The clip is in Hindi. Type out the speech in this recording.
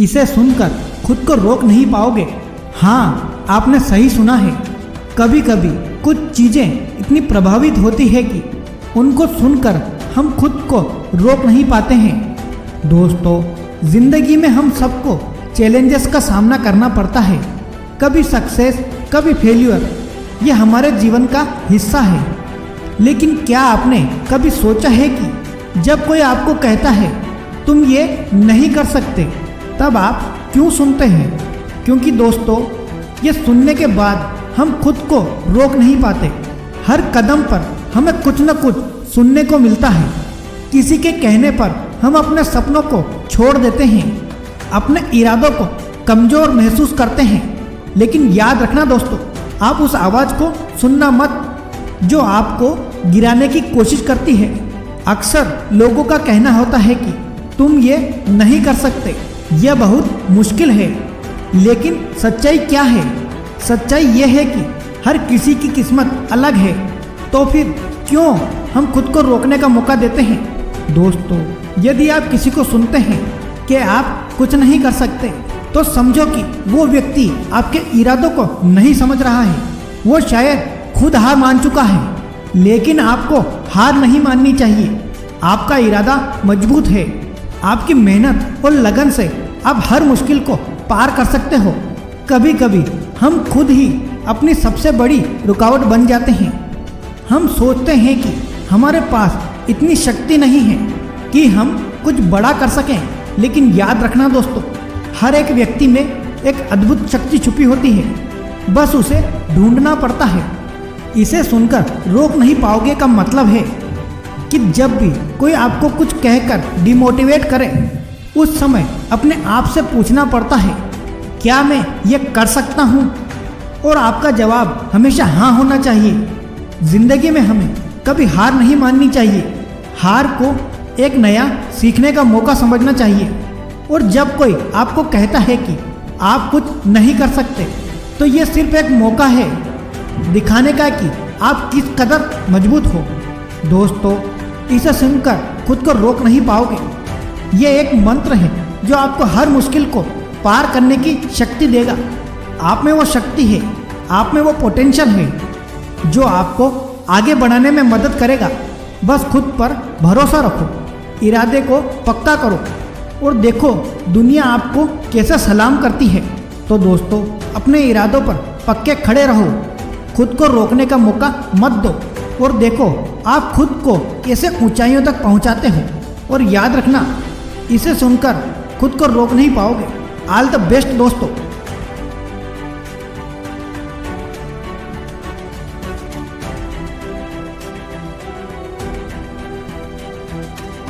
इसे सुनकर खुद को रोक नहीं पाओगे। हाँ, आपने सही सुना है। कभी कभी कुछ चीज़ें इतनी प्रभावित होती है कि उनको सुनकर हम खुद को रोक नहीं पाते हैं। दोस्तों, जिंदगी में हम सबको चैलेंजेस का सामना करना पड़ता है। कभी सक्सेस, कभी फेल्यूर, ये हमारे जीवन का हिस्सा है। लेकिन क्या आपने कभी सोचा है कि जब कोई आपको कहता है तुम ये नहीं कर सकते, तब आप क्यों सुनते हैं? क्योंकि दोस्तों, ये सुनने के बाद हम खुद को रोक नहीं पाते। हर कदम पर हमें कुछ न कुछ सुनने को मिलता है। किसी के कहने पर हम अपने सपनों को छोड़ देते हैं, अपने इरादों को कमज़ोर महसूस करते हैं। लेकिन याद रखना दोस्तों, आप उस आवाज़ को सुनना मत जो आपको गिराने की कोशिश करती है। अक्सर लोगों का कहना होता है कि तुम ये नहीं कर सकते, यह बहुत मुश्किल है। लेकिन सच्चाई क्या है? सच्चाई ये है कि हर किसी की किस्मत अलग है। तो फिर क्यों हम खुद को रोकने का मौका देते हैं? दोस्तों, यदि आप किसी को सुनते हैं कि आप कुछ नहीं कर सकते, तो समझो कि वो व्यक्ति आपके इरादों को नहीं समझ रहा है। वो शायद खुद हार मान चुका है। लेकिन आपको हार नहीं माननी चाहिए। आपका इरादा मजबूत है। आपकी मेहनत और लगन से आप हर मुश्किल को पार कर सकते हो। कभी कभी हम खुद ही अपनी सबसे बड़ी रुकावट बन जाते हैं। हम सोचते हैं कि हमारे पास इतनी शक्ति नहीं है कि हम कुछ बड़ा कर सकें। लेकिन याद रखना दोस्तों, हर एक व्यक्ति में एक अद्भुत शक्ति छुपी होती है, बस उसे ढूंढना पड़ता है। इसे सुनकर रोक नहीं पाओगे का मतलब है कि जब भी कोई आपको कुछ कहकर डिमोटिवेट करे, उस समय अपने आप से पूछना पड़ता है, क्या मैं ये कर सकता हूँ? और आपका जवाब हमेशा हाँ होना चाहिए। जिंदगी में हमें कभी हार नहीं माननी चाहिए। हार को एक नया सीखने का मौका समझना चाहिए। और जब कोई आपको कहता है कि आप कुछ नहीं कर सकते, तो ये सिर्फ एक मौका है दिखाने का कि आप किस कदर मजबूत हो। दोस्तों, इसे सुनकर खुद को रोक नहीं पाओगे। ये एक मंत्र है जो आपको हर मुश्किल को पार करने की शक्ति देगा। आप में वो शक्ति है, आप में वो पोटेंशियल है जो आपको आगे बढ़ाने में मदद करेगा। बस खुद पर भरोसा रखो, इरादे को पक्का करो और देखो दुनिया आपको कैसे सलाम करती है। तो दोस्तों, अपने इरादों पर पक्के खड़े रहो, खुद को रोकने का मौका मत दो और देखो आप खुद को कैसे ऊंचाइयों तक पहुंचाते हो। और याद रखना, इसे सुनकर खुद को रोक नहीं पाओगे। ऑल द बेस्ट दोस्तों।